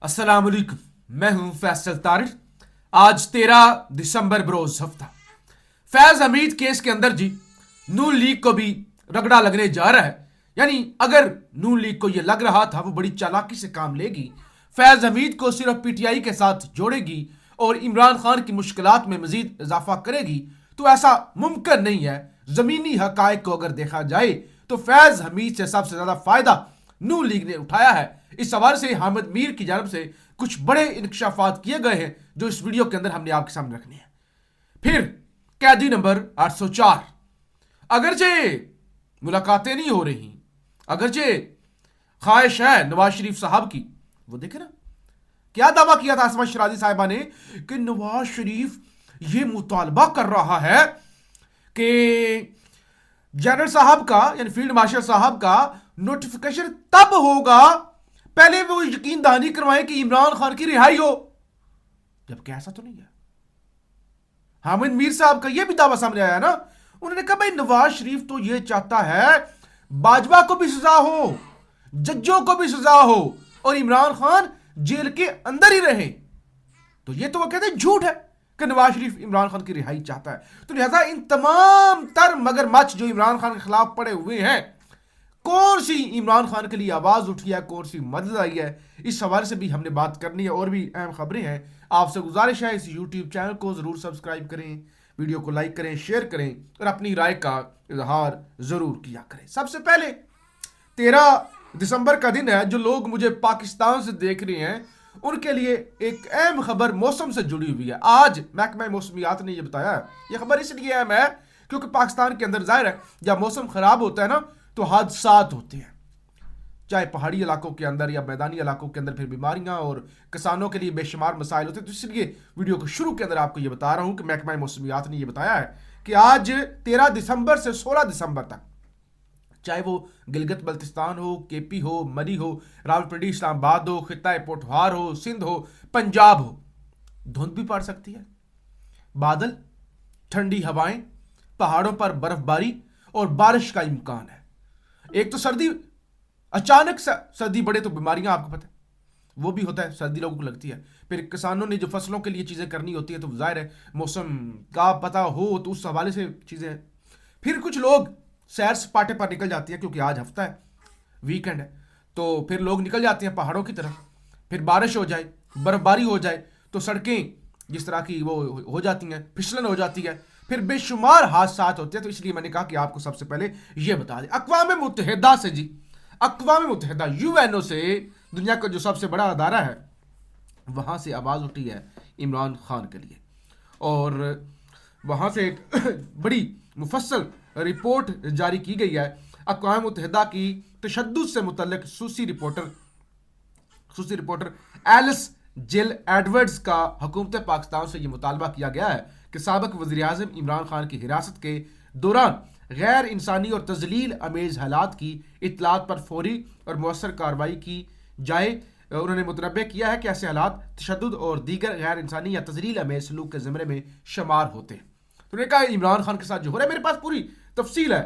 अस्सलाम वालेकुम। मैं हूं फैसल तारिक। आज 13 दिसंबर बरोज हफ्ता फैज हमीद केस के अंदर जी नून लीग को भी रगड़ा लगने जा रहा है। यानी अगर नून लीग को यह लग रहा था वो बड़ी चालाकी से काम लेगी, फैज हमीद को सिर्फ पीटीआई के साथ जोड़ेगी और इमरान खान की मुश्किलात में मजीद इजाफा करेगी, तो ऐसा मुमकिन नहीं है। जमीनी हकायक को अगर देखा जाए तो फैज हमीद से सबसे ज्यादा फायदा नून लीग ने उठाया है। इस हवाले से हामिद मीर की जानब से कुछ बड़े इंकशाफात किए गए हैं जो इस वीडियो के अंदर हमने आपके सामने रखने हैं। फिर कैदी नंबर 804, अगरचे मुलाकातें नहीं हो रही, अगरचे ख्वाहिश है नवाज शरीफ साहब की, वो देखे ना क्या दावा किया था आसमा शराजी साहिबा ने कि नवाज शरीफ ये मुतालबा कर रहा है कि जनरल साहब का यानी फील्ड मार्शल साहब का नोटिफिकेशन तब होगा, पहले वो यकीन दहानी करवाएं कि इमरान खान की रिहाई हो, जबकि ऐसा तो नहीं है। हामिद मीर साहब का यह भी दावा सामने आया ना, उन्होंने कहा भाई नवाज शरीफ तो यह चाहता है बाजवा को भी सजा हो, जज्जों को भी सजा हो और इमरान खान जेल के अंदर ही रहे। तो यह तो वो कहते हैं झूठ है कि नवाज शरीफ इमरान खान की रिहाई चाहता है। तो लिहाजा इन तमाम तर मगरमच्छ जो इमरान खान के खिलाफ पड़े हुए हैं, कौन सी इमरान खान के लिए आवाज उठी है, कौन सी मदद आई है, इस हवाले से भी हमने बात करनी है। और भी अहम खबरें हैं। आपसे गुजारिश है इस यूट्यूब चैनल को जरूर सब्सक्राइब करें, वीडियो को लाइक करें, शेयर करें और अपनी राय का इजहार जरूर किया करें। सबसे पहले 13 दिसंबर का दिन है। जो लोग मुझे पाकिस्तान से देख रहे हैं उनके लिए एक अहम खबर मौसम से जुड़ी हुई है। आज महकमा मौसमियात ने यह बताया है। यह खबर इसलिए अहम है क्योंकि पाकिस्तान के अंदर जाहिर है जब मौसम खराब होता है ना तो हादसात होते हैं, चाहे पहाड़ी इलाकों के अंदर या मैदानी इलाकों के अंदर, फिर बीमारियां और किसानों के लिए बेशुमार मसाइल होते हैं। तो इसलिए वीडियो के शुरू के अंदर आपको यह बता रहा हूं कि महकमा मौसमियात ने यह बताया है कि आज 13 दिसंबर से 16 दिसंबर तक, चाहे वो गिलगित बल्तिस्तान हो, केपी हो, मरी हो, रावलपिंडी, इस्लामाबाद हो, खित्ता पोठवार हो, सिंध हो, पंजाब हो, धुंध भी पड़ सकती है, बादल, ठंडी हवाएं, पहाड़ों पर बर्फबारी और बारिश का इम्कान है। एक तो सर्दी, अचानक सर्दी बढ़े तो बीमारियां आपको पता है वो भी होता है, सर्दी लोगों को लगती है। फिर किसानों ने जो फसलों के लिए चीजें करनी होती है तो जाहिर है मौसम का पता हो तो उस हवाले से चीजें हैं। फिर कुछ लोग सैर सपाटे पर निकल जाती है क्योंकि आज हफ्ता है, वीकेंड है, तो फिर लोग निकल जाते हैं पहाड़ों की तरफ। फिर बारिश हो जाए, बर्फबारी हो जाए तो सड़कें जिस तरह की वो हो जाती हैं, फिसलन हो जाती है, फिर बेशुमार हादसात होते हैं। तो इसलिए मैंने कहा कि आपको सबसे पहले ये बता दें। अक़वाम मुत्तहिदा से जी, अक़वाम मुत्तहिदा यूएनओ से, दुनिया का जो सबसे बड़ा अदारा है, वहाँ से आवाज़ उठी है इमरान खान के लिए और वहाँ से एक बड़ी मुफस्सल रिपोर्ट जारी की गई है। अक़वाम मुत्तहिदा की तशद्दुद से मुतल्लिक खसूसी रिपोर्टर एलिस जिल एडवर्ड्स का हुकूमत पाकिस्तान से यह मुतालबा किया गया है कि साबिक वज़ीर आज़म इमरान खान की हिरासत के दौरान गैर इंसानी और तजलील अमेज हालात की इत्तलात पर फौरी और मौसर कार्रवाई की जाए। उन्होंने मुतनब्बे किया है कि ऐसे हालात तशद्दुद और दीगर गैर इंसानी या तजलील अमेज सलूक के ज़मरे में शुमार होते हैं। तो उन्होंने कहा इमरान खान के साथ जो हो रहा है, मेरे पास पूरी तफसील है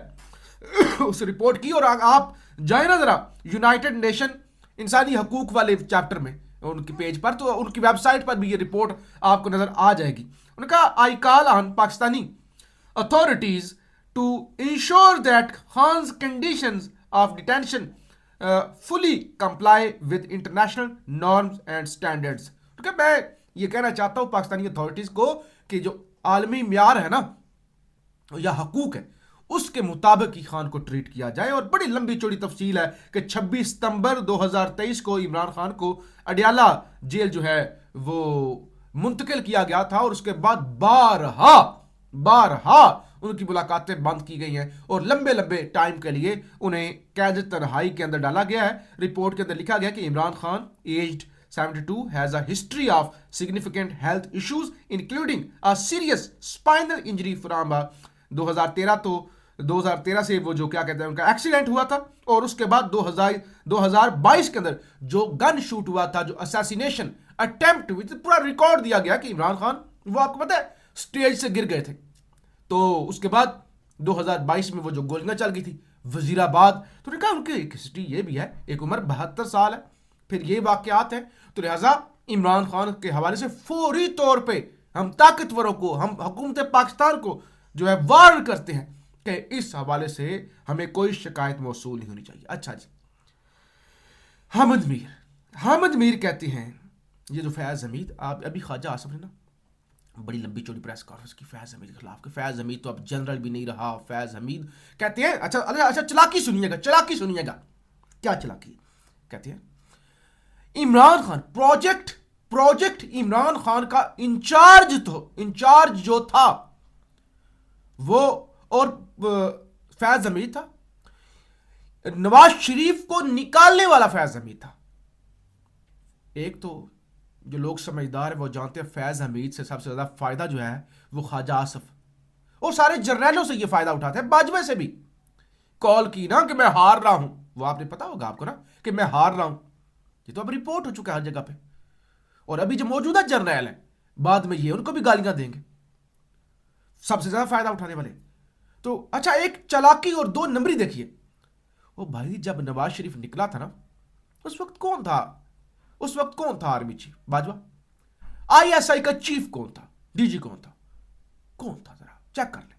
उस रिपोर्ट की, और आप जाए ना जरा यूनाइटेड नेशन इंसानी हकूक वाले चैप्टर में उनके पेज पर, तो उनकी वेबसाइट पर भी ये रिपोर्ट आपको नजर आ जाएगी। उन्होंने कहा I call on Pakistani authorities to ensure that खान्स conditions of detention fully comply with international norms and standards। तो मैं ये कहना चाहता हूं पाकिस्तानी अथॉरिटीज को कि जो आलमी म्यार है ना या हकूक है उसके मुताबिक ही खान को ट्रीट किया जाए। और बड़ी लंबी चौड़ी तफसील है कि 26 सितंबर 2023 को इमरान खान को अडियाला जेल जो है वो मुंतकिल किया गया था और उसके बाद बारहा उनकी मुलाकातें बंद की गई हैं और लंबे लंबे टाइम के लिए उन्हें कैद तन्हाई के अंदर डाला गया है। रिपोर्ट के अंदर लिखा गया कि Imran Khan aged 72 has a history of significant health issues including a serious spinal injury from 2013। तो 2013 से वो जो क्या कहते हैं उनका एक्सीडेंट हुआ था और उसके बाद 2022 के अंदर जो गन शूट हुआ था, जो असैसिनेशन अटेम्प्ट हुई थी, पूरा रिकॉर्ड दिया गया कि इमरान खान वो आपको पता है स्टेज से गिर गए थे। तो उसके बाद 2022 में वो जो गोलियां चल गई थी वजीराबाद, तो उन्होंने कहा उनकी एक हिस्ट्री ये भी है, एक उम्र 72 साल है, پھر یہ واقعات ہیں، تو لہٰذا عمران خان کے حوالے سے فوری طور پہ ہم طاقتوروں کو، ہم حکومت پاکستان کو جو ہے وارن کرتے ہیں کہ اس حوالے سے ہمیں کوئی شکایت موصول نہیں ہونی چاہیے۔ اچھا جی، حامد میر کہتے ہیں یہ جو فیض حمید، آپ ابھی خواجہ آصف نے نا بڑی لمبی چوڑی پریس کانفرنس کی فیض حمید کے خلاف، کہ فیض حمید تو اب جنرل بھی نہیں رہا۔ فیض حمید کہتے ہیں اچھا چلاکی سنیے گا کیا چلاکی؟ کہتے ہیں عمران خان پروجیکٹ عمران خان کا انچارج جو تھا وہ، اور فیض حمید تھا، نواز شریف کو نکالنے والا فیض حمید تھا۔ ایک تو جو لوگ سمجھدار ہیں وہ جانتے ہیں فیض حمید سے سب سے زیادہ فائدہ جو ہے وہ خواجہ آصف اور سارے جرنیلوں سے یہ فائدہ اٹھاتے ہیں، باجوے سے بھی کال کی نا کہ میں ہار رہا ہوں، وہ آپ نے پتا ہوگا آپ کو نا کہ میں ہار رہا ہوں، یہ تو اب رپورٹ ہو چکا ہے ہر جگہ پہ، اور ابھی جو موجودہ جرنیل ہیں بعد میں یہ ان کو بھی گالیاں دیں گے، سب سے زیادہ فائدہ اٹھانے والے۔ تو اچھا ایک چلاکی اور دو نمبری دیکھیے، وہ بھائی جب نواز شریف نکلا تھا نا اس وقت کون تھا آرمی چیف؟ باجوہ۔ آئی ایس آئی کا چیف کون تھا؟ ڈی جی کون تھا ذرا چیک کر لیں،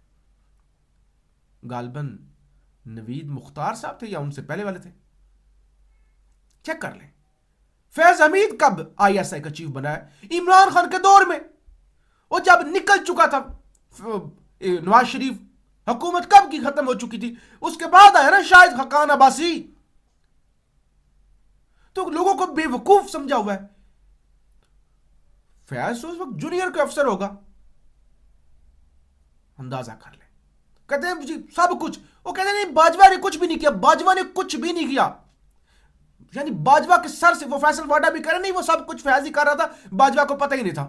غالباً نوید مختار صاحب تھے یا ان سے پہلے والے تھے، چیک کر لیں۔ فیض حمید کب آئی ایس آئی کا چیف بنا ہے؟ عمران خان کے دور میں، وہ جب نکل چکا تھا نواز شریف، حکومت کب کی ختم ہو چکی تھی، اس کے بعد آیا نا شاہد خاقان عباسی، تو لوگوں کو بے وقوف سمجھا ہوا ہے۔ فیض اس وقت جونیئر کا افسر ہوگا، اندازہ کر لیں۔ کہتے ہیں جی سب کچھ، وہ کہتے ہیں نہیں باجوہ نے کچھ بھی نہیں کیا، باجوہ نے کچھ بھی نہیں کیا، یعنی باجوہ کے سر سے وہ فیصل واڈا بھی کرے نہیں، وہ سب کچھ فیض ہی کر رہا تھا، باجوہ کو پتہ ہی نہیں تھا۔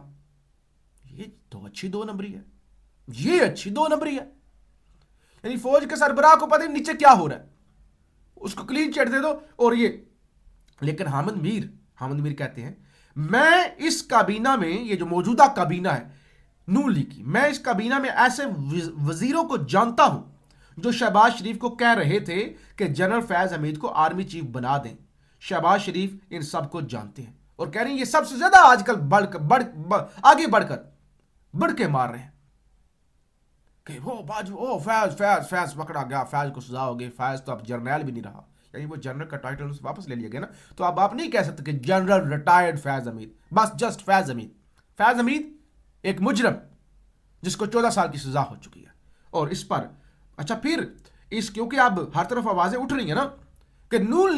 یہ تو اچھی دو نمبری ہے، یعنی فوج کے سربراہ کو پتہ نہیں نیچے کیا ہو رہا ہے، اس کو کلین چٹ دے دو۔ اور یہ لیکن حامد میر کہتے ہیں میں اس کابینہ میں، یہ جو موجودہ کابینہ ہے نون لیگ کی، میں اس کابینہ میں ایسے وزیروں کو جانتا ہوں جو شہباز شریف کو کہہ رہے تھے کہ جنرل فیض حمید کو آرمی چیف بنا دیں۔ شہباز شریف ان سب کو جانتے ہیں اور کہہ رہے ہیں یہ سب سے زیادہ آج کل آگے بڑھ کے مار رہے ہیں کہ وہ فیض پکڑا گیا، فیض کو سزا ہو گئی، فیض تو اب جرنیل بھی نہیں رہا، یعنی وہ جنرل کا ٹائٹل واپس لے لیا گیا نا، تو اب آپ نہیں کہہ سکتے کہ جنرل ریٹائرڈ فیض حمید، بس جسٹ فیض حمید ایک مجرم جس کو 14 سال کی سزا ہو چکی ہے۔ اور اس پر اچھا پھر کیونکہ اب ہر طرف آوازیں اٹھ رہی ہیں نا کہ نون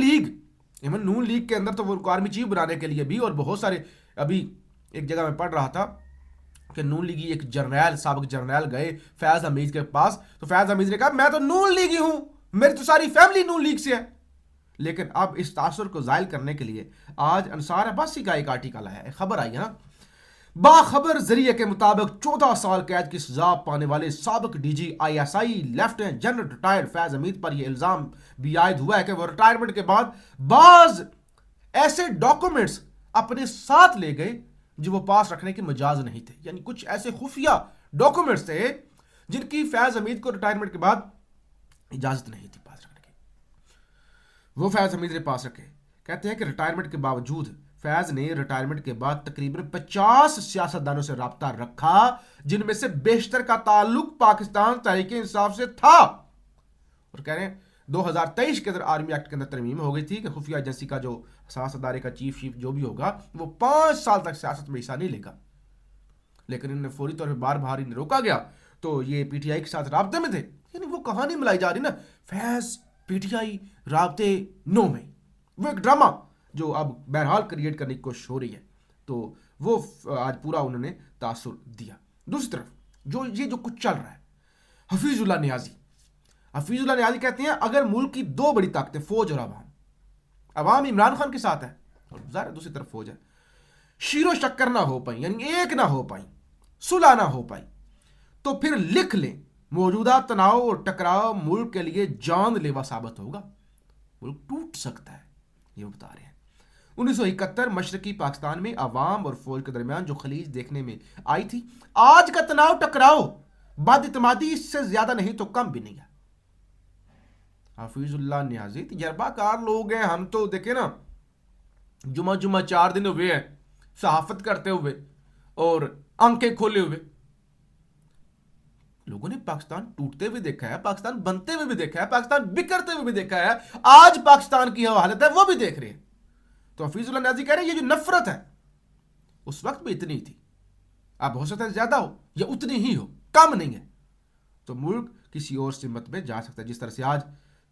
لیگ کے اندر تو وہ آرمی چیف بنانے کے لیے بھی، اور بہت سارے، ابھی ایک جگہ میں پڑھ رہا تھا کہ نون لیگی ایک سابق جرنیل گئے فیض حمید کے پاس، تو فیض حمید نے کہا میں تو نون لیگی ہوں، میری تو ساری فیملی نون لیگ سے ہے۔ لیکن اب اس تاثر کو زائل کرنے کے لیے آج انصار عباسی کا ایک آرٹیکل آیا ہے، خبر آئی ہے نا، باخبر ذریعے کے مطابق 14 سال قید کی سزا پانے والے سابق D G I S I lieutenant general retired Faiz Hameed پر یہ الزام بھی عائد ہوا ہے کہ وہ ریٹائرمنٹ کے بعد بعض ایسے ڈاکومنٹس اپنے ساتھ لے گئے جو وہ پاس رکھنے کے مجاز نہیں تھے، یعنی کچھ ایسے خفیہ ڈاکومنٹس تھے جن کی فیض حمید کو ریٹائرمنٹ کے بعد اجازت نہیں تھی پاس رکھنے کی، وہ فیض حمید نے پاس رکھے۔ کہتے ہیں کہ ریٹائرمنٹ کے باوجود فیض نے ریٹائرمنٹ کے بعد تقریباً 50 سیاستدانوں سے رابطہ رکھا، جن میں سے بیشتر کا تعلق پاکستان تحریک انصاف سے تھا، اور کہہ رہے ہیں 2023 کے اندر آرمی ایکٹ کے اندر ترمیم ہو گئی تھی کہ خفیہ ایجنسی کا جو سیاست ادارے کا چیف جو بھی ہوگا وہ 5 سال تک سیاست میں حصہ نہیں لے گا، لیکن انہیں فوری طور پہ بار انہیں روکا گیا، تو یہ پی ٹی آئی کے ساتھ رابطے میں تھے، یعنی وہ کہانی ملائی جا رہی نا فیض پی ٹی آئی رابطے نو میں، وہ ایک ڈرامہ جو اب بہرحال کریٹ کرنے کی کوشش ہو رہی ہے، تو وہ آج پورا انہوں نے تاثر دیا۔ دوسری طرف یہ جو کچھ چل رہا ہے، حفیظ اللہ نیازی کہتے ہیں اگر ملک کی 2 بڑی طاقتیں فوج اور عوام عمران خان کے ساتھ ہے، اور ظاہر دوسری طرف فوج ہے، شیر و شکر نہ ہو پائیں، یعنی ایک نہ ہو پائیں، صلح نہ ہو پائی، تو پھر لکھ لیں موجودہ تناؤ اور ٹکراؤ ملک کے لیے جان لیوا ثابت ہوگا، ملک ٹوٹ سکتا ہے، یہ بتا رہے ہیں۔ 1971 مشرقی پاکستان میں عوام اور فوج کے درمیان جو خلیج دیکھنے میں آئی تھی، آج کا تناؤ ٹکراؤ بد اعتمادی اس سے زیادہ نہیں تو کم بھی نہیں ہے۔ حفیظ اللہ نیازی تجربہ کار لوگ ہیں، ہم تو دیکھیں نا जुमा 4 दिन हुए हैं सहाफत करते हुए और आंखें खोले हुए। लोगों ने पाकिस्तान टूटते हुए देखा है, पाकिस्तान बनते हुए भी देखा है, पाकिस्तान बिखरते हुए भी देखा है, आज पाकिस्तान की हालत है वो भी देख रहे हैं। तो हफीजुल्लाह न्याजी कह रहे हैं ये जो नफरत है उस वक्त भी इतनी थी, अब हो सकता है ज्यादा हो या उतनी ही हो, कम नहीं है। तो मुल्क किसी और सिमत में जा सकता है। जिस तरह से आज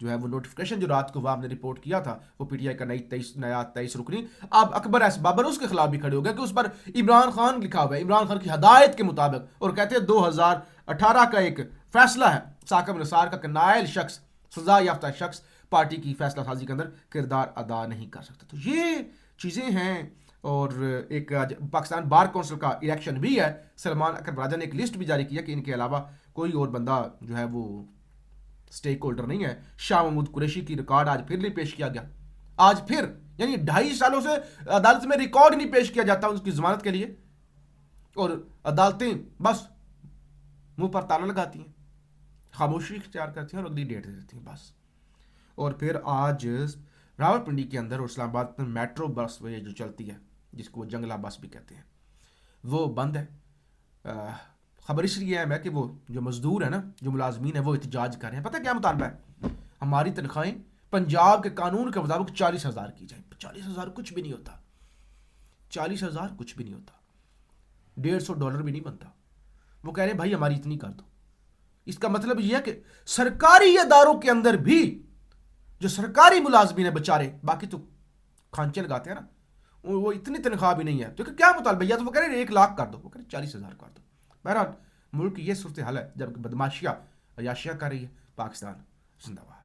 जो है वो नोटिफिकेशन जो रात को वहां ने रिपोर्ट किया था, वो पीटीआई का नया 23 रुकनी, अब अकबर एस बाबर उसके खिलाफ भी खड़े हो गए कि उस पर इमरान खान लिखा हुआ है, इमरान खान की हदायत के मुताबिक, और कहते हैं 2018 का एक फैसला है साकिब निसार का कि नायल शख्स, सजा याफ्ता शख्स पार्टी की फैसला साजी के अंदर किरदार अदा नहीं कर सकता। तो ये चीज़ें हैं। और एक पाकिस्तान बार काउंसिल का इलेक्शन भी है। सलमान अकबर राजा ने एक लिस्ट भी जारी किया कि इनके अलावा कोई और बंदा जो है वो स्टेक होल्डर नहीं है। शाह महमूद कुरैशी की रिकॉर्ड आज फिर नहीं पेश किया गया, आज फिर, यानी 2.5 सालों से अदालत में रिकॉर्ड नहीं पेश किया जाता उसकी जमानत के लिए, और अदालतें बस मुंह पर ताला लगाती हैं, खामोशी इख्तियार करती हैं और अगली डेट दे देती हैं बस। और फिर आज रावलपिंडी के अंदर और इस्लामाबाद में मेट्रो बस जो चलती है, जिसको वो जंगला बस भी कहते हैं, वो बंद है। खबर इसलिए है मैं कि वो जो मजदूर है ना, जो मुलाजमीन है, वो एहतजाज कर रहे हैं। पता है क्या मुतालबा है? हमारी तनख्वाहें पंजाब के कानून के मुताबिक 40,000 की जाए। 40,000 कुछ भी नहीं होता, 40,000 कुछ भी नहीं होता, $150 भी नहीं बनता। वो कह रहे हैं भाई हमारी इतनी कर दो। इसका मतलब यह है कि सरकारी इदारों के अंदर भी जो सरकारी मुलाजमीन है बेचारे, बाकी तो खांचे लगाते हैं ना, वो इतनी तनख्वाह भी नहीं है। तो क्या मुतालबा? या तो वो कह रहे 1 लाख कर दो, वो कह रहे 40,000 कर दो। बहरहाल मुल्क की ये सूरत हाल है जब बदमाशियाँ अयाशियाँ कर रही है। पाकिस्तान जिंदाबाद।